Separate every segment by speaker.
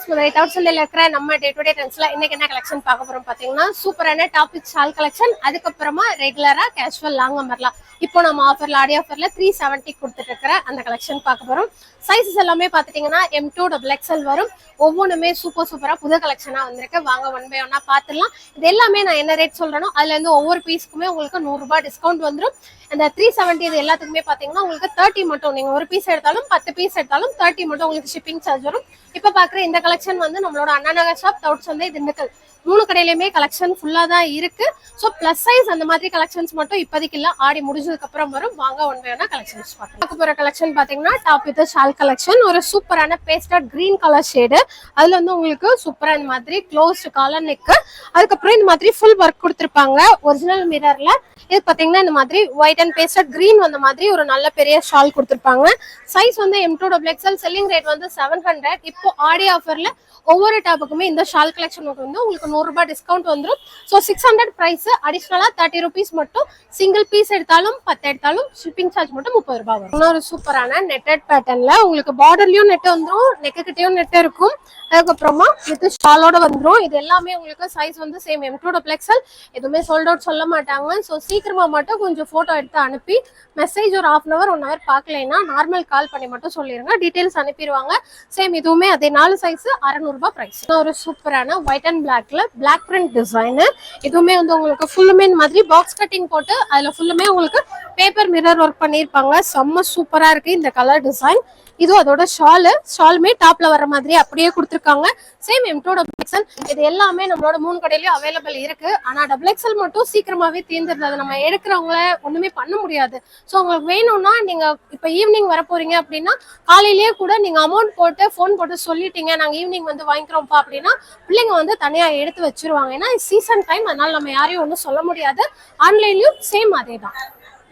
Speaker 1: நம்ம day to day ட்ரெண்ட்ஸ்ல இன்னைக்கு என்ன கலெக்ஷன் பார்க்க போறோம் பாத்தீங்கன்னா சூப்பரான டாபிக் ஷால் கலெக்ஷன். அதுக்கப்புறமா ரெகுலரா கேஷுவல் லாங் அம்பர்லாம் இப்போ நம்ம ஆஃபர்ல ஆடி ஆஃபர்ல 370 கொடுத்துட்டு இருக்கிற அந்த கலெக்ஷன் பார்க்க போறோம். சைஸஸ் எல்லாமே பாத்துட்டீங்கன்னா M2 XXL வரும். ஒவ்வொன்றுமே சூப்பரா புது கலெக்ஷனா வந்திருக்கு. வாங்க ஒன் பை ஒன்னா பாத்துடலாம். இது எல்லாமே நான் என்ன ரேட் சொல்றேனோ அதுல இருந்து ஒவ்வொரு பீஸ்க்குமே உங்களுக்கு 100 ரூபாய் டிஸ்கவுண்ட் வந்துடும். அந்த 370 இது எல்லாத்துக்குமே பாத்தீங்கன்னா உங்களுக்கு 30 மட்டும். நீங்க ஒரு பீஸ் எடுத்தாலும் 10 பீஸ் எடுத்தாலும் 30 மட்டும் உங்களுக்கு ஷிப்பிங் சார்ஜ் வரும். இப்ப பாக்குற இந்த கலெக்ஷன் வந்து நம்மளோட அண்ணா நகர் ஷாப், டவுட் சந்தை, திண்டுக்கல் 3 கடையிலுமே கலெக்ஷன் ஃபுல்லா தான் இருக்கு. சோ பிளஸ் சைஸ் அந்த மாதிரி கலெக்ஷன்ஸ் மட்டும் இப்போதைக்கு இல்ல, ஆடி முடிஞ்சதுக்கு அப்புறம் வரும். வாங்க ஒன் பை ஒன்னா கலெக்ஷன்ஸ் பார்க்க போற கலெக்ஷன் பாத்தீங்கன்னா டாப் வித் ஷால் கலெக்ஷன். ஒரு சூப்பரான பேஸ்டட் கிரீன் கலர் ஷேடு. அதுல வந்து உங்களுக்கு சூப்பரா இந்த மாதிரி க்ளோஸ்ட் காலர் நெக், அதுக்கப்புறம் இந்த மாதிரி ஃபுல் ஒர்க் கொடுத்திருப்பாங்க ஒரிஜினல் மிரர்ல. இது பாத்தீங்கன்னா இந்த மாதிரி ஒயிட் அண்ட் பேஸ்டட் கிரீன் வந்த மாதிரி ஒரு நல்ல பெரிய ஷால் கொடுத்திருப்பாங்க. சைஸ் வந்து M2 XXL. செல்லிங் ரேட் வந்து 700. இப்போ ஆடி ஆஃபர்ல ஒவ்வொரு டாப்புக்குமே இந்த ஷால் கலெக்ஷன் வந்து உங்களுக்கு 100 ரூபாய் டிஸ்கவுண்ட் வந்துடும். ஸோ 600 பிரைஸ், அடிஷனலா 30 ருபீஸ் மட்டும். சிங்கிள் பீஸ் எடுத்தாலும் 10 எடுத்தாலும் ஷிப்பிங் சார்ஜ் மட்டும் 30 ரூபாய் வரும். இன்னொரு சூப்பரான நெட்டட் பேட்டர்ன்ல உங்களுக்கு பார்டர்லயும் நெட் வந்துடும், நெக்கு கிட்டயும் நெட் இருக்கும். அதுக்கப்புறமா வித் ஷாலோட வந்துடும். இது எல்லாமே உங்களுக்கு சைஸ் வந்து சேம் M2 XXL. எதுவுமே சோல்ட் அவுட் சொல்ல மாட்டாங்க. ஸோ சீக்கிரமா மட்டும் கொஞ்சம் போட்டோ எடுத்து அனுப்பி மெசேஜ் ஒரு 1/2 1 hour பார்க்கலைன்னா நார்மல் கால் பண்ணி மட்டும் சொல்லிருங்க, டீடைல்ஸ் அனுப்பிடுவாங்க. சேம் இதுவுமே அதே 4 சைஸ் 600 ரூபாய் பிரைஸ். ஒரு சூப்பரான ஒயிட் அண்ட் பிளாக்ல பிளாக் பிரிண்ட் டிசைன். இதுவுமே வந்து உங்களுக்கு ஃபுல்லுமே இந்த மாதிரி பாக்ஸ் கட்டிங் போட்டு அதுல ஃபுல்லுமே உங்களுக்கு பேப்பர் மிரர் ஒர்க் பண்ணிருப்பாங்க. செம்ம சூப்பரா இருக்கு இந்த கலர் டிசைன். இது அதோட ஷாலுமே டாப்ல வர மாதிரி அப்படியே கொடுத்துருக்காங்க. Same M2 XXL. இது எல்லாமே நம்மளோட 3 கடையிலயும் அவைலபிள் இருக்கு. ஆனா XXL மட்டும் சீக்கிரமாவே தீர்ந்துருது. நம்ம எடுக்கிறவங்கள ஒண்ணுமே பண்ண முடியாது. ஸோ உங்களுக்கு வேணும்னா நீங்க இப்ப ஈவினிங் வர போறீங்க அப்படின்னா காலையிலேயே கூட நீங்க அமௌண்ட் போட்டு போன் போட்டு சொல்லிட்டீங்க, நாங்க ஈவினிங் வந்து வாங்கிக்கிறோம்ப்பா அப்படின்னா பிள்ளைங்க வந்து தனியா எடுத்து வச்சிருவாங்க. ஏன்னா சீசன் டைம், அதனால நம்ம யாரையும் ஒன்றும் சொல்ல முடியாது. ஆன்லைன்லயும் சேம் அதே தான்.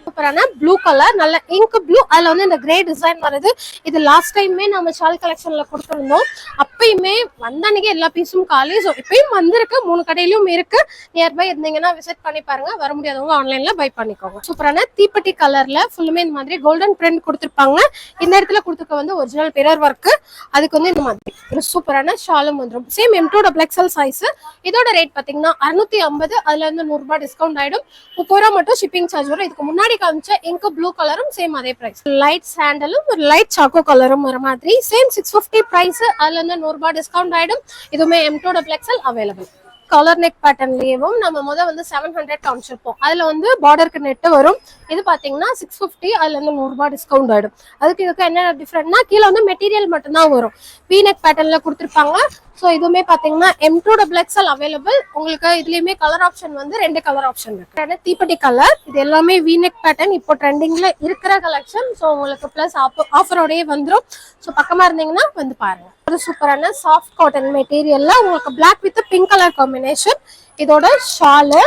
Speaker 1: சூப்பரான ப்ளூ கலர், நல்ல இங்க் ப்ளூ. அதுல வந்து இந்த கிரே டிசைன் வருது. இது லாஸ்ட் டைமே நம்ம ஷால் கலெக்ஷன்ல கொடுத்துருந்தோம். அப்பயுமே வந்தானிக்கு எல்லா பீஸும் காலி. ஸோ இப்பயும் வந்திருக்கு, 3 கடையிலும் இருக்கு. நியர்பை இருந்தீங்கன்னா விசிட் பண்ணி பாருங்க. வர முடியாதவங்க ஆன்லைன்ல பை பண்ணிக்கோங்க. சூப்பரான தீப்பெட்டி கலர்ல ஃபுல்லுமே இந்த மாதிரி கோல்டன் பிரிண்ட் கொடுத்துருப்பாங்க. இந்த இடத்துல கொடுத்துருக்க வந்து ஒரிஜினல் மிரர் ஒர்க். அதுக்கு வந்து இந்த மாதிரி ஒரு சூப்பரான ஷாலும் வந்துடும். Same M2 XXL size. இதோட ரேட் பாத்தீங்கன்னா 650. அதுல இருந்து 100 ரூபாய் டிஸ்கவுண்ட் ஆயிடும். 30 ரூபாய் மட்டும் ஷிப்பிங் சார்ஜ் வரும். இதுக்கு முன்னாடி காமிச்ச இங்க் ப்ளூ கலரும் சேம் அதே பிரைஸ். லைட் சாண்டலும் ஒரு லைட் சாக்கோ கலரும் வர மாதிரி சேம் 650 பிரைஸ். அதுல இருந்து 100 ரூபாய் டிஸ்கவுண்ட் ஆயிடும். இதுவுமே M2 XXL available. Colour neck பேட்டர்ன்லயும் நம்ம வந்து 700 காமிச்சிருப்போம். அதுல வந்து பார்டருக்கு நெட் வரும். இது பாத்தீங்கன்னா 650. அதுல இருந்து 100 ரூபாய் டிஸ்கவுண்ட் ஆயிடும். அதுக்கு இதுக்கு என்ன டிஃபரெண்ட்னா கீழே வந்து மெட்டீரியல் மட்டும் தான் வரும். V நெக் பேட்டர்ன்ல கொடுத்துருப்பாங்க. ஸோ இதுவுமே பாத்தீங்கன்னா M2 XXL அவைலபிள். உங்களுக்கு இதுலயுமே கலர் ஆப்ஷன் வந்து 2 கலர் ஆப்ஷன் இருக்கு. தீப்பெட்டி கலர். இது எல்லாமே V நெக் பேட்டர்ன் இப்போ ட்ரெண்டிங்ல இருக்கிற கலெக்ஷன். ஸோ உங்களுக்கு பிளஸ் ஆஃபரோடய வந்துடும். ஸோ பக்கமா இருந்தீங்கன்னா வந்து பாருங்க. ஒரு சூப்பரான சாஃப்ட் காட்டன் மெட்டீரியல்ல உங்களுக்கு black with pink colour combination. இதோட ஷாலு.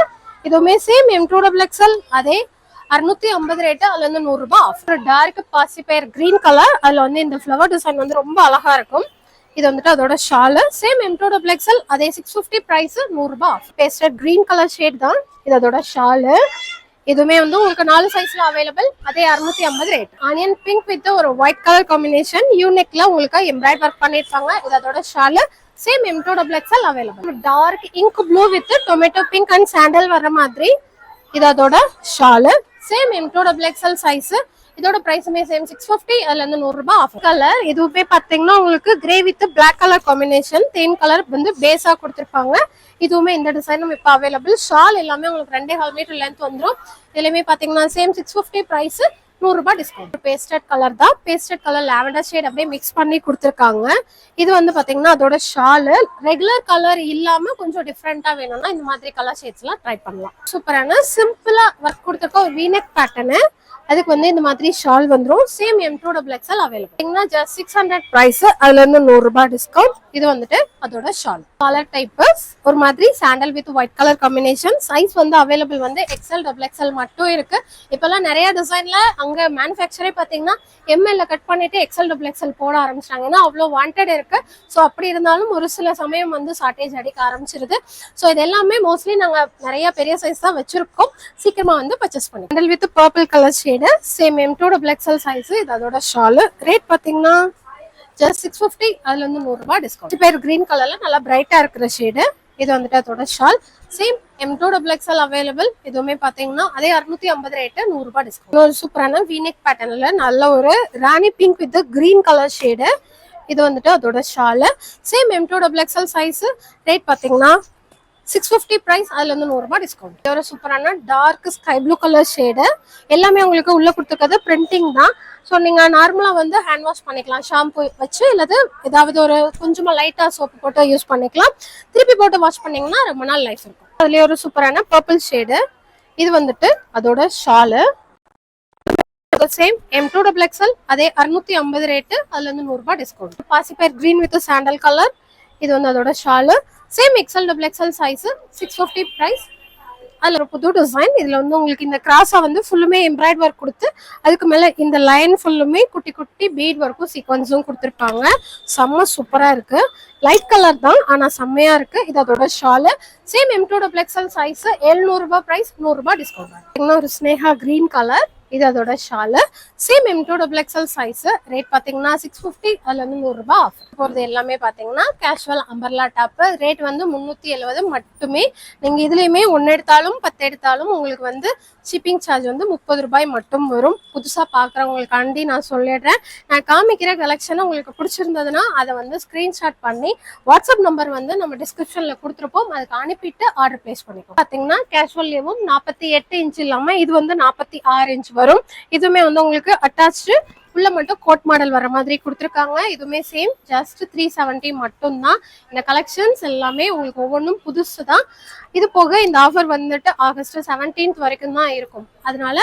Speaker 1: இதுவுமே சேம் M2 XXL அதே 650 ரேட்டு. அதுல இருந்து 100 ரூபாய் ஆஃப். டார்க் பாசிப்பயர் கிரீன் கலர். அதுல வந்து இந்த ஃபிளவர் டிசைன் வந்து ரொம்ப அழகா இருக்கும். இது வந்துட்டு அதோட ஷாலு. சேம் M2 XXL அதே 650 பிரைஸ், 100 ரூபாய் off. Pastel green colour shade தான் இது அதோட ஷாலு. இதுவுமே வந்து உங்களுக்கு 4 சைஸ்ல அவைலபிள். அதே 650 ரேட். ஆனியன் பிங்க் வித் ஒரு ஒயிட் கலர் காம்பினேஷன். யூனிக்ல உங்களுக்கு எம்ப்ராய்டரி ஒர்க் பண்ணிருப்பாங்க. இது அதோட shawl. Same M2 XXL available. Dark ink blue with tomato pink and sandal வர மாதிரி இது அதோட shawl. Same M2 XXL size. இதோட பிரைஸுமே சேம் 650. அதுல இருந்து 100 ரூபாய் ஆஃப். கலர் இதுவுமே பாத்தீங்கன்னா உங்களுக்கு grey with black colour combination. தேன் கலர் வந்து பேஸா கொடுத்திருப்பாங்க. இதுவுமே இந்த டிசைனும் இப்ப அவைலபிள். ஷால் எல்லாமே உங்களுக்கு 2.5 மீட்டர் லென்த் வந்துடும். இதுலயுமே பாத்தீங்கன்னா சேம் 650 பிரைஸ், 100 ரூபாய் டிஸ்கவுண்ட். பேஸ்டட் கலர் தான். பேஸ்டட் கலர் லாவெண்டர் ஷேட் அப்படியே மிக்ஸ் பண்ணி கொடுத்துருக்காங்க. இது வந்து பாத்தீங்கன்னா அதோட ஷாலு. ரெகுலர் கலர் இல்லாம கொஞ்சம் டிஃப்ரெண்டா வேணும்னா இந்த மாதிரி கலர் ஷேட்ஸ் எல்லாம் ட்ரை பண்ணலாம். சூப்பரான சிம்பிளா ஒர்க் கொடுத்துருக்க ஒரு வீனெக் பேட்டர்னு. அதுக்கு வந்து இந்த மாதிரி ஷால் வந்துடும். Same M2 XXL available. Just 600 price. அதுல இருந்து 100 ரூபாய் டிஸ்கவுண்ட். இது வந்துட்டு அதோட ஷால். கலர் டைப் ஒரு மாதிரி sandal with white colour combination. Size வந்து அவைலபிள் வந்து XL XXL மட்டும் இருக்கு. இப்பெல்லாம் நிறைய டிசைன்ல அங்க மேனுஃபேக்சரே பாத்தீங்கன்னா ML கட் பண்ணிட்டு XL XXL போட ஆரம்பிச்சிட்டாங்க. ஏன்னா அவ்வளோ வாண்டட் இருக்கு. ஸோ அப்படி இருந்தாலும் ஒரு சில சமயம் வந்து ஷார்டேஜ் அடிக்க ஆரம்பிச்சிருது. ஸோ இது எல்லாமே மோஸ்ட்லி நாங்க நிறைய பெரிய சைஸ் தான் வச்சிருக்கோம். சீக்கிரமா வந்து பர்ச்சேஸ் பண்ணி. Sandal with purple colour shade. Same M2 XXL size. இது அதோட ஷாலு. ரேட் பாத்தீங்கன்னா ஜஸ்ட் 650. அதுல வந்து 100 ரூபாய் டிஸ்கவுண்ட். பேர் கிரீன் கலர்ல நல்லா பிரைட்டா இருக்கிற ஷேடு. இது வந்துட்டு அதோட ஷால். Same M2XXL available. இதுவுமே பாத்தீங்கன்னா அதே 650 ரேட்டு, 100 ரூபாய் டிஸ்கவுண்ட். ஒரு சூப்பரான வீநெக் பேட்டர்ன்ல நல்ல ஒரு rani pink with green colour shade. இது வந்துட்டு அதோட shawl. Same M2XXL size. Rate பாத்தீங்கன்னா 650 பிரைஸ். அதுல வந்து 100 ரூபாய் டிஸ்கவுண்ட். இது ஒரு சூப்பரான dark sky blue colour shade. எல்லாமே உங்களுக்கு உள்ள கொடுத்துருக்கிறது பிரிண்டிங் தான். ஸோ நீங்க நார்மலா வந்து ஹேண்ட் வாஷ் பண்ணிக்கலாம், ஷாம்பு வச்சு, இல்லது ஏதாவது ஒரு கொஞ்சமா லைட்டா சோப்பு போட்டு யூஸ் பண்ணிக்கலாம். திருப்பி போட்டு வாஷ் பண்ணீங்கன்னா ரொம்ப நாள் லைஃப் இருக்கும். அதுலயே ஒரு சூப்பரான பர்பிள் ஷேடு. இது வந்துட்டு அதோட ஷாலு. சேம் M2XXL அதே 650 ரேட்டு. அதுல இருந்து 100 ரூபாய் டிஸ்கவுண்ட். பாசிப்பயர் கிரீன் வித் சாண்டல் கலர். இது வந்து அதோட shawl. Same XL size 650 price. அதுல ஒரு புது டிசைன். இதுல வந்து உங்களுக்கு இந்த கிராஸா வந்து ஃபுல்லுமே எம்ப்ராய்ட் ஒர்க் கொடுத்து அதுக்கு மேல இந்த லைன் ஃபுல்லுமே குட்டி குட்டி பீட் ஒர்க்கும் சீக்வன்ஸும் கொடுத்துருப்பாங்க. செம்ம சூப்பரா இருக்கு. லைட் கலர் தான், ஆனா செம்மையா இருக்கு. இது அதோட ஷாலு. சேம் M2XXL சைஸ் 700 ரூபாய் பிரைஸ், 100 ரூபாய் டிஸ்கவுண்ட். ஒரு ஸ்னேகா கிரீன் கலர். இது அதோட shawl. Same M2XXL size. Rate பாத்தீங்கன்னா 650. அதுல இருந்து 100 ரூபாய் ஆஃபர். போறது எல்லாமே பாத்தீங்கன்னா கேஷுவல் அம்பர்லா டாப். ரேட் வந்து 370 மட்டுமே. நீங்க இதுலயுமே 1 எடுத்தாலும் 10 எடுத்தாலும் உங்களுக்கு வந்து ஷிப்பிங் சார்ஜ் வந்து 30 ரூபாய் மட்டும் வரும். புதுசா பாக்குறவங்களுக்காண்டி நான் சொல்லிடுறேன். நான் காமிக்கிற கலெக்ஷன் உங்களுக்கு பிடிச்சிருந்ததுன்னா அதை வந்து ஸ்கிரீன்ஷாட் பண்ணி வாட்ஸ்அப் நம்பர் வந்து நம்ம டிஸ்கிரிப்ஷன்ல கொடுத்துருப்போம், அதுக்கு அனுப்பிட்டு ஆர்டர் பிளேஸ் பண்ணிக்கோ. பாத்தீங்கன்னா கேஷுவல்லேயும் 48 இன்ச் இல்லாம இது வந்து 46 இன்ச் வரும். இதுவுமே வந்து உங்களுக்கு அட்டாச்சு உள்ள மட்டும் கோட் மாடல் வர மாதிரி கொடுத்துருக்காங்க. இதுவுமே சேம் ஜஸ்ட் 370 மட்டும் தான். இந்த கலெக்ஷன்ஸ் எல்லாமே உங்களுக்கு ஒவ்வொன்றும் புதுசு தான். இது போக இந்த ஆஃபர் வந்துட்டு ஆகஸ்ட் 17th வரைக்கும் தான் இருக்கும். அதனால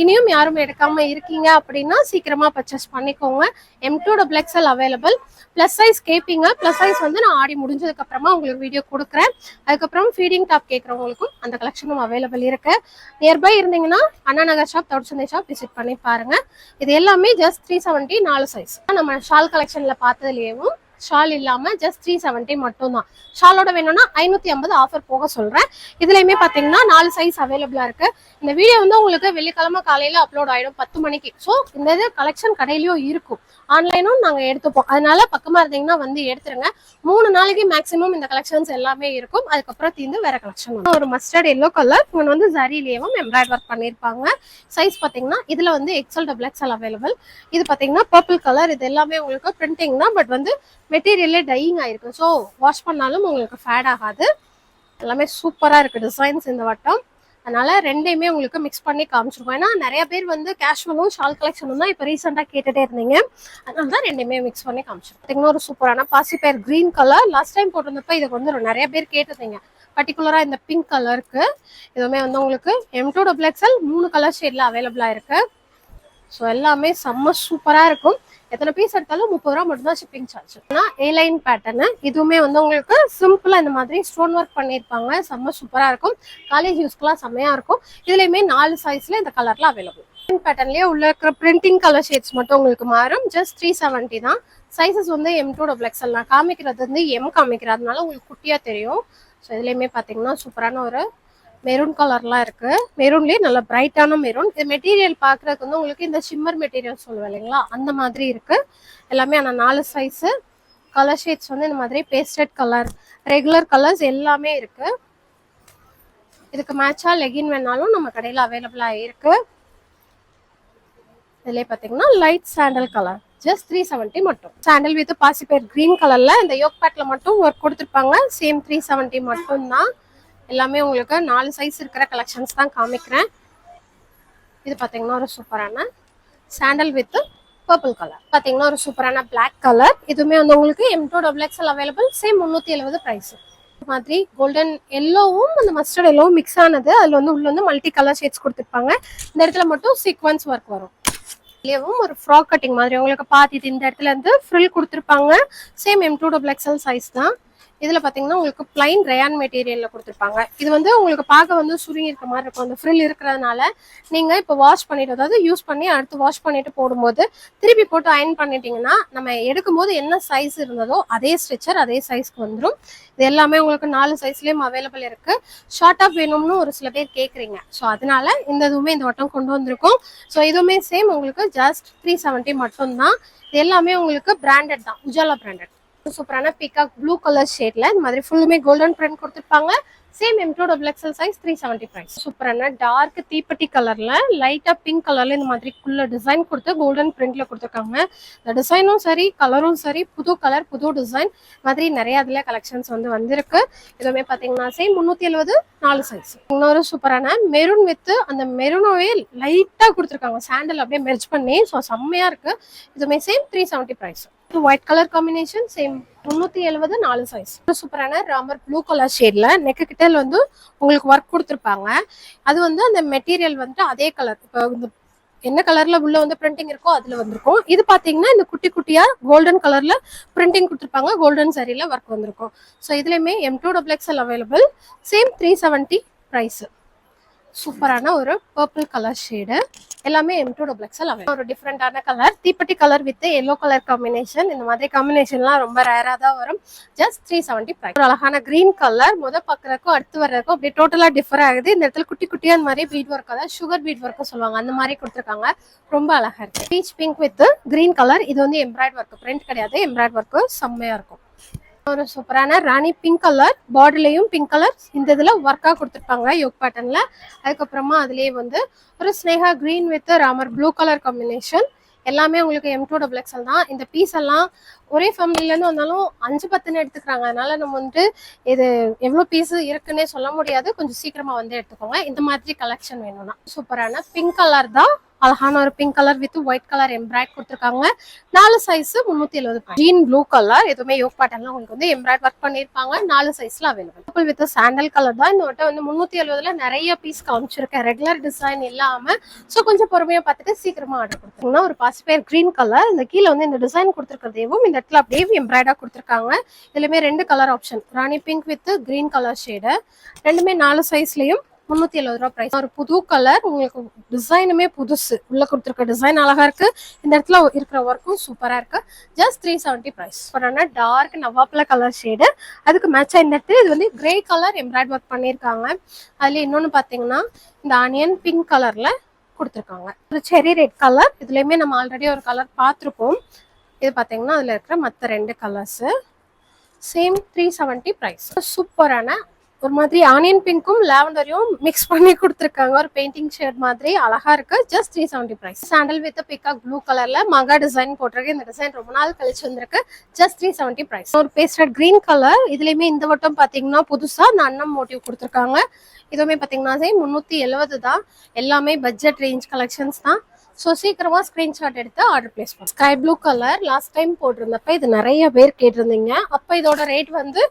Speaker 1: இனியும் யாரும் எடுக்காம இருக்கீங்க அப்படின்னா சீக்கிரமா பர்ச்சேஸ் பண்ணிக்கோங்க. M2XXL available. பிளஸ் சைஸ் கேட்பீங்க. பிளஸ் சைஸ் வந்து நான் ஆடி முடிஞ்சதுக்கு அப்புறமா உங்களுக்கு வீடியோ கொடுக்குறேன். அதுக்கப்புறம் ஃபீடிங் டாப் கேட்கறவங்களுக்கும் அந்த கலெக்ஷனும் அவைலபிள் இருக்கு. நியர்பை இருந்தீங்கன்னா Anna Nagar shop, தவுட்சந்தை shop visit பண்ணி பாருங்க. இது எல்லாமே ஜஸ்ட் 370 4 சைஸ். நம்ம ஷால் கலெக்ஷன்ல பார்த்ததுலயும் ஷால் இல்லாம ஜஸ்ட் 370 மட்டும் தான். ஷாலோட வேணும்னா 550 ஆஃபர் போக சொல்றேன். இதுலயுமே பாத்தீங்கன்னா 4 சைஸ் அவைலபிளா இருக்கு. இந்த வீடியோ வந்து உங்களுக்கு வெள்ளிக்கிழமை காலையில அப்லோட் ஆயிடும் 10 மணிக்கு. ஸோ இந்த இது கலெக்ஷன் கடையிலயும் இருக்கும், ஆன்லைனும் நாங்க எடுத்துப்போம். அதனால பக்கமா இருந்தீங்கன்னா வந்து எடுத்துருங்க. 3 நாளைக்கு மேக்ஸிமம் இந்த கலெக்ஷன்ஸ் எல்லாமே இருக்கும். அதுக்கப்புறம் தீர்ந்து வேற கலெக்ஷன். ஒரு மஸ்டர்ட் எல்லோ கலர். இவங்க வந்து ஜரிலேயும் எம்ப்ராய்ட் ஒர்க் பண்ணிருப்பாங்க. சைஸ் பாத்தீங்கன்னா இதுல வந்து XL அவைலபிள். இது பாத்தீங்கன்னா பர்பிள் கலர். இது எல்லாமே உங்களுக்கு பிரிண்டிங் தான், பட் வந்து மெட்டீரியல்லே டையிங் ஆயிருக்கு. ஸோ வாஷ் பண்ணாலும் உங்களுக்கு ஃபேட் ஆகாது. எல்லாமே சூப்பரா இருக்கு டிசைன்ஸ் இந்த வட்டம். அதனால ரெண்டையுமே உங்களுக்கு மிக்ஸ் பண்ணி காமிச்சிருக்கோம். ஏன்னா நிறைய பேர் வந்து கேஷுவலும் ஷால் கலெக்ஷனும் தான் இப்போ ரீசெண்டாக கேட்டுட்டே இருந்தீங்க. அதனால தான் ரெண்டையுமே மிக்ஸ் பண்ணி காமிச்சிருக்கோம். ஒரு சூப்பரான பாசிப்பயர் கிரீன் கலர். லாஸ்ட் டைம் போட்டிருந்தப்ப இதுக்கு வந்து நிறைய பேர் கேட்டிருந்தீங்க. பர்டிகுலரா இந்த பிங்க் கலருக்கு இதுவுமே வந்து உங்களுக்கு M2XXL 3 கலர் ஷேட்ல அவைலபிளா இருக்கு. ஸோ எல்லாமே செம்ம சூப்பரா இருக்கும். எத்தனை பீஸ் எடுத்தாலும் 30 ரூபா மட்டும் தான் ஷிப்பிங் சார்ஜ். Airline pattern. இதுவுமே வந்து உங்களுக்கு சிம்பிளா இந்த மாதிரி ஸ்டோன் ஒர்க் பண்ணிருப்பாங்க. செம்ம சூப்பரா இருக்கும். காலேஜ் யூஸ்க்குலாம் செம்மையா இருக்கும். இதுலயுமே 4 சைஸ்ல இந்த கலர்ல அவைலபிள். பேட்டர்ன்லயே உள்ள இருக்கிற பிரிண்டிங் கலர் ஷேட்ஸ் மட்டும் உங்களுக்கு மாறும். ஜஸ்ட் 370 தான். சைசஸ் வந்து M2XXL. நான் காமிக்கிறது வந்து M காமிக்கிறதுனால உங்களுக்கு குட்டியா தெரியும். ஸோ இதுலயுமே பாத்தீங்கன்னா சூப்பரான ஒரு மெரூன் கலர்லாம் இருக்கு. மெரூன்லயே நல்ல பிரைட்டான மெரூன். இது மெட்டீரியல் பாக்குறதுக்கு வந்து உங்களுக்கு இந்த ஷிம்மர் மெட்டீரியல் சொல்லுவேன் இல்லைங்களா, அந்த மாதிரி இருக்கு. எல்லாமே ஆனால் 4 சைஸ். கலர் ஷேட்ஸ் வந்து இந்த மாதிரி பேஸ்டட் கலர், ரெகுலர் கலர்ஸ் எல்லாமே இருக்கு. இதுக்கு மேட்சா லெகின் வேணாலும் நம்ம கடையில் அவைலபிளா இருக்கு. இதுலயே பாத்தீங்கன்னா லைட் சாண்டல் கலர். ஜஸ்ட் 370 மட்டும். சாண்டல் வித் பாசிப்பயர் கிரீன் கலர்ல இந்த யோக் பேட்ல மட்டும் ஒர்க் கொடுத்துருப்பாங்க. சேம் 370 மட்டும் தான். எல்லாமே உங்களுக்கு 4 சைஸ் இருக்கிற கலெக்ஷன்ஸ் தான் காமிக்கிறேன். இது பாத்தீங்கன்னா ஒரு சூப்பரான சாண்டல் வித் பர்பிள் கலர். பாத்தீங்கன்னா ஒரு சூப்பரான பிளாக் கலர். இதுவுமே வந்து உங்களுக்கு M2XXL அவைலபிள். Same 370 price. மாதிரி கோல்டன் எல்லோவும் அந்த மஸ்டர்ட் எல்லோவும் மிக்ஸ் ஆனது. அதுல வந்து உள்ள வந்து மல்டி கலர் ஷேட்ஸ் கொடுத்துருப்பாங்க. இந்த இடத்துல மட்டும் சீக்வன்ஸ் ஒர்க் வரும். இதுலயும் ஒரு ஃப்ராக் கட்டிங் மாதிரி உங்களுக்கு பாத்திட்டு இந்த இடத்துல இருந்து ஃப்ரில் கொடுத்துருப்பாங்க. சேம் M2XXL சைஸ் தான். இதுல பாத்தீங்கன்னா உங்களுக்கு பிளைன் ரயான் மெட்டீரியல்ல கொடுத்துருப்பாங்க. இது வந்து உங்களுக்கு பார்க்க வந்து சுருங்கி இருக்க மாதிரி இருக்கும். அந்த ஃப்ரில் இருக்கிறதுனால நீங்க இப்போ வாஷ் பண்ணிட்டு, அதாவது யூஸ் பண்ணி அடுத்து வாஷ் பண்ணிட்டு போடும்போது திருப்பி போட்டு அயன் பண்ணிட்டீங்கன்னா நம்ம எடுக்கும் போது என்ன சைஸ் இருந்ததோ அதே ஸ்ட்ரெச்சர் அதே சைஸ்க்கு வந்துடும். இது எல்லாமே உங்களுக்கு 4 சைஸ்லயும் அவைலபிள் இருக்கு. ஷார்ட் ஆஃப் வேணும்னு ஒரு சில பேர் கேக்குறீங்க. ஸோ அதனால இந்த இதுவுமே இந்த வட்டம் கொண்டு வந்திருக்கோம். ஸோ இதுவுமே சேம் உங்களுக்கு ஜஸ்ட் 370 மட்டும் தான். இது எல்லாமே உங்களுக்கு பிராண்டட் தான், உஜாலா பிராண்டட். சூப்பரான பீகாக் ப்ளூ கலர் ஷேட்ல இந்த மாதிரி ஃபுல்லுமே கோல்டன் பிரிண்ட் கொடுத்துருப்பாங்க. Same M2XL size 370 price. சூப்பரான டார்க் தீப்பெட்டி கலர்ல லைட்டா பிங்க் கலர்ல இந்த மாதிரி குள்ள டிசைன் கொடுத்து கோல்டன் பிரிண்ட்ல கொடுத்துருக்காங்க. இந்த டிசைனும் சரி கலரும் சரி புது கலர் புது டிசைன் மாதிரி நிறைய அதுல கலெக்ஷன்ஸ் வந்து வந்திருக்கு. இதுவுமே பாத்தீங்கன்னா சேம் 370 4 சைஸ். இன்னொரு சூப்பரான மெரூன் வித் அந்த மெரூனோவே லைட்டா கொடுத்துருக்காங்க, சாண்டல் அப்படியே மெர்ஜ் பண்ணி. ஸோ செம்மையா இருக்கு. இதுவுமே same 370 price. White colour combination same 370 4 size. சூப்பரான ராமர் ப்ளூ கலர் ஷேட்ல நெக்கு கிட்ட வந்து உங்களுக்கு ஒர்க் கொடுத்துருப்பாங்க. அது வந்து அந்த மெட்டீரியல் வந்துட்டு அதே கலர், இப்போ இந்த என்ன கலர்ல உள்ள வந்து பிரிண்டிங் இருக்கோ அதுல வந்திருக்கும். இது பாத்தீங்கன்னா இந்த குட்டி குட்டியா கோல்டன் கலர்ல பிரிண்டிங் கொடுத்துருப்பாங்க, கோல்டன் சரியில ஒர்க் வந்திருக்கும். ஸோ இதுலயுமே M2XL அவைலபிள். Same 370 price. சூப்பரான ஒரு பர்பிள் கலர் ஷேடு. எல்லாமே M2XL அவைலபிள். ஒரு டிஃப்ரெண்டான கலர் தீப்பெட்டி colour with yellow colour combination. இந்த மாதிரி காம்பினேஷன்லாம் ரொம்ப ரேரா தான் வரும். Just 370 price. ஒரு அழகான கிரீன் கலர் பாக்குறதுக்கும் அடுத்து வர்றதுக்கும் அப்படியே டோட்டலா டிஃபர் ஆகுது. இந்த இடத்துல குட்டி குட்டியா அந்த மாதிரி பீட் ஒர்க், அதாவது சுகர் பீட் ஒர்க் சொல்லுவாங்க, அந்த மாதிரி கொடுத்துருக்காங்க. ரொம்ப அழகா இருக்கு. Beach pink with green colour. இது வந்து எம்ப்ராய்ட் ஒர்க், பிரிண்ட் கிடையாது, எம்ப்ராய்ட் ஒர்க் செம்மையா இருக்கும். ஒரு சூப்பரான ராணி பிங்க் கலர், பார்டர்லயும் பிங்க் கலர் இந்த இதுல ஒர்க்கா கொடுத்துருப்பாங்க யோக் பேட்டர்ன்ல. அதுக்கப்புறமா அதுலயே வந்து ஒரு Sneha green with Ramar blue colour combination. எல்லாமே உங்களுக்கு M2XL தான். இந்த பீஸ் எல்லாம் ஒரே ஃபேமிலிலேருந்து வந்தாலும் 5-10 எடுத்துக்கிறாங்க. அதனால நம்ம வந்துட்டு இது எவ்வளோ பீஸ் இருக்குன்னே சொல்ல முடியாது. கொஞ்சம் சீக்கிரமா வந்து எடுத்துக்கோங்க இந்த மாதிரி கலெக்ஷன் வேணும்னா. சூப்பரான பிங்க் கலர் தான், அழகான ஒரு pink colour with white colour embroider கொடுத்துருக்காங்க. 4 சைஸ் 370. ஜீன் ப்ளூ கலர், எதுவுமே யோக் பேட்டர்ன்ல உங்களுக்கு வந்து எம்ப்ராய்ட் ஒர்க் பண்ணிருப்பாங்க. 4 சைஸ்ல அவைலபிள். வித் சாண்டல் கலர் தான். இந்த வட்டம் வந்து 370ல நிறைய பீஸ் காமிச்சிருக்கேன், ரெகுலர் டிசைன் இல்லாம. ஸோ கொஞ்சம் பொறுமையா பார்த்துட்டு சீக்கிரமா ஆர்டர் கொடுத்துருங்கன்னா. ஒரு பாசிபேர் கிரீன் கலர், இந்த கீழே வந்து இந்த டிசைன் கொடுத்துருக்கிறதையும் இந்த இடத்துல அப்படியே எம்ப்ராய்டா கொடுத்துருக்காங்க. இதுலயுமே 2 colour option, Rani pink with green colour shade. ரெண்டுமே 4 சைஸ்லயும் 370 பிரைஸ். ஒரு புது கலர், உங்களுக்கு டிசைனுமே புதுசு, உள்ள கொடுத்துருக்க டிசைன் அழகா இருக்கு. இந்த இடத்துல இருக்கிற ஒர்க்கும் சூப்பரா இருக்கு. Just 370 price. டார்க் நவாப்ல கலர் ஷேடு, அதுக்கு மேட்சா இந்த இடத்துல இது வந்து கிரே கலர் எம்ப்ராய்ட் ஒர்க் பண்ணிருக்காங்க. அதுல இன்னொன்னு பாத்தீங்கன்னா இந்த ஆனியன் பிங்க் கலர்ல கொடுத்துருக்காங்க. ஒரு செரி ரெட் கலர், இதுலயுமே நம்ம ஆல்ரெடி ஒரு கலர் பார்த்துருப்போம். இது பாத்தீங்கன்னா அதுல இருக்கிற மற்ற 2 கலர்ஸ். Same 370 price. சூப்பரான ஒரு மாதிரி ஆனியன் பிங்க்கும் லாவெண்டரையும் மிக்ஸ் பண்ணி கொடுத்துருக்காங்க. ஒரு பெயிண்டிங் ஷேட் மாதிரி அழகா இருக்கு. Just 370 price. Sandal with peacock blue கலர்ல மகா டிசைன் போட்டிருக்கு. இந்த டிசைன் ரொம்ப நாள் கழிச்சு வந்திருக்கு. Just 370 price. ஒரு பேஸ்டட் கிரீன் கலர், இதுலயுமே இந்த வட்டம் பாத்தீங்கன்னா புதுசா அந்த அன்னம் மோட்டிவ் கொடுத்துருக்காங்க. இதுவுமே பாத்தீங்கன்னா 370 தான். எல்லாமே பட்ஜெட் ரேஞ்ச் கலெக்ஷன்ஸ் தான். ஸோ சீக்கிரமா ஸ்கிரீன்ஷாட் எடுத்து ஆர்டர் பிளேஸ் பண்ணுங்க. Sky blue colour last time போட்டிருந்தப்ப இது நிறைய பேர் கேட்டிருந்தீங்க. அப்ப இதோட ரேட் வந்து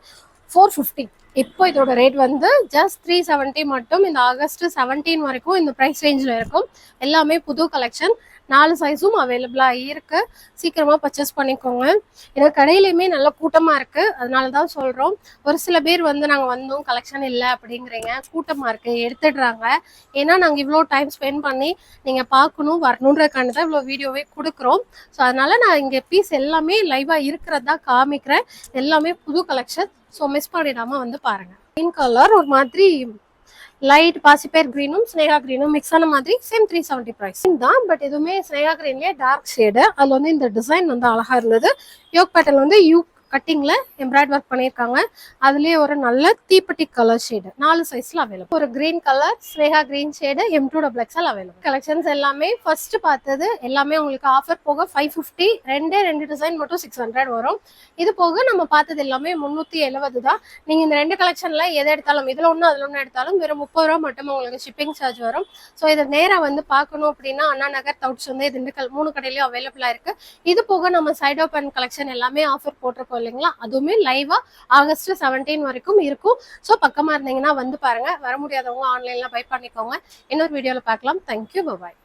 Speaker 1: 450. இப்போ இதோட ரேட் வந்து ஜஸ்ட் 370 மட்டும். இந்த ஆகஸ்ட் 17 வரைக்கும் இந்த ப்ரைஸ் ரேஞ்சில் இருக்கும். எல்லாமே புது கலெக்ஷன், 4 சைஸும் அவைலபிளா இருக்கு. சீக்கிரமா பர்ச்சேஸ் பண்ணிக்கோங்க. ஏன்னா கடையிலுமே நல்ல கூட்டமா இருக்கு, அதனால தான் சொல்றோம். ஒரு சில பேர் வந்து நாங்க வந்தோம் கலெக்ஷன் இல்லை அப்படிங்கிறீங்க, கூட்டமா இருக்கு எடுத்துடுறாங்க. ஏன்னா நாங்க இவ்வளோ டைம் ஸ்பெண்ட் பண்ணி நீங்க பார்க்கணும் வரணுன்றதுக்காண்டி தான் இவ்வளோ வீடியோவே கொடுக்குறோம். ஸோ அதனால நான் இங்க பீஸ் எல்லாமே லைவா இருக்கிறதா காமிக்கிறேன். எல்லாமே புது கலெக்ஷன். ஸோ மிஸ் பண்ணிடாம வந்து பாருங்க. கிரீன் கலர் ஒரு மாதிரி லைட் பாசிப்பேர் கிரீனும் ஸ்னேகா கிரீனும் மிக்ஸ் ஆன மாதிரி சேம் 370 பிரைஸ் தான். பட் எதுவுமே ஸ்னேகா கிரீன்லயே டார்க் ஷேடு. அதுல வந்து இந்த டிசைன் வந்து அழகா இருந்தது. யோக் பேட்டர்ன் வந்து யூ கட்டிங்ல எம்ப்ராய்ட் ஒர்க் பண்ணிருக்காங்க. அதுலயே ஒரு நல்ல தீப்பெட்டி கலர் ஷேடு 4 சைஸ்ல அவைலபிள். ஒரு green colour Sneha green shade M2XL available. Collections எல்லாமே ஃபர்ஸ்ட் பார்த்தது எல்லாமே உங்களுக்கு ஆஃபர் போக 550, ரெண்டு டிசைன் மட்டும் 600 வரும். இது போக நம்ம பார்த்தது எல்லாமே 370 தான். நீங்க இந்த 2 கலெக்ஷன்ல எதை எடுத்தாலும், இதுல ஒண்ணு அதுல ஒண்ணு எடுத்தாலும் வெறும் 30 ரூபா மட்டும் உங்களுக்கு ஷிப்பிங் சார்ஜ் வரும். ஸோ இதை நேரா வந்து பார்க்கணும் அப்படின்னா அண்ணா நகர், தவுட்ஸ் வந்து திண்டுக்கல் 3 கடையிலயும் அவைலபிளா இருக்கு. இது போக நம்ம சைட் ஓப்பன் கலெக்ஷன் எல்லாமே ஆஃபர் போட்டிருக்கோம் இல்லைங்களா, அதுவுமே லைவா ஆகஸ்ட் 17 வரைக்கும் இருக்கும். ஸோ பக்கமா இருந்தீங்கன்னா வந்து பாருங்க. வர முடியாதவங்க ஆன்லைன்ல பை பண்ணிக்கோங்க. இன்னொரு வீடியோல பார்க்கலாம். தேங்க்யூ, பாய்.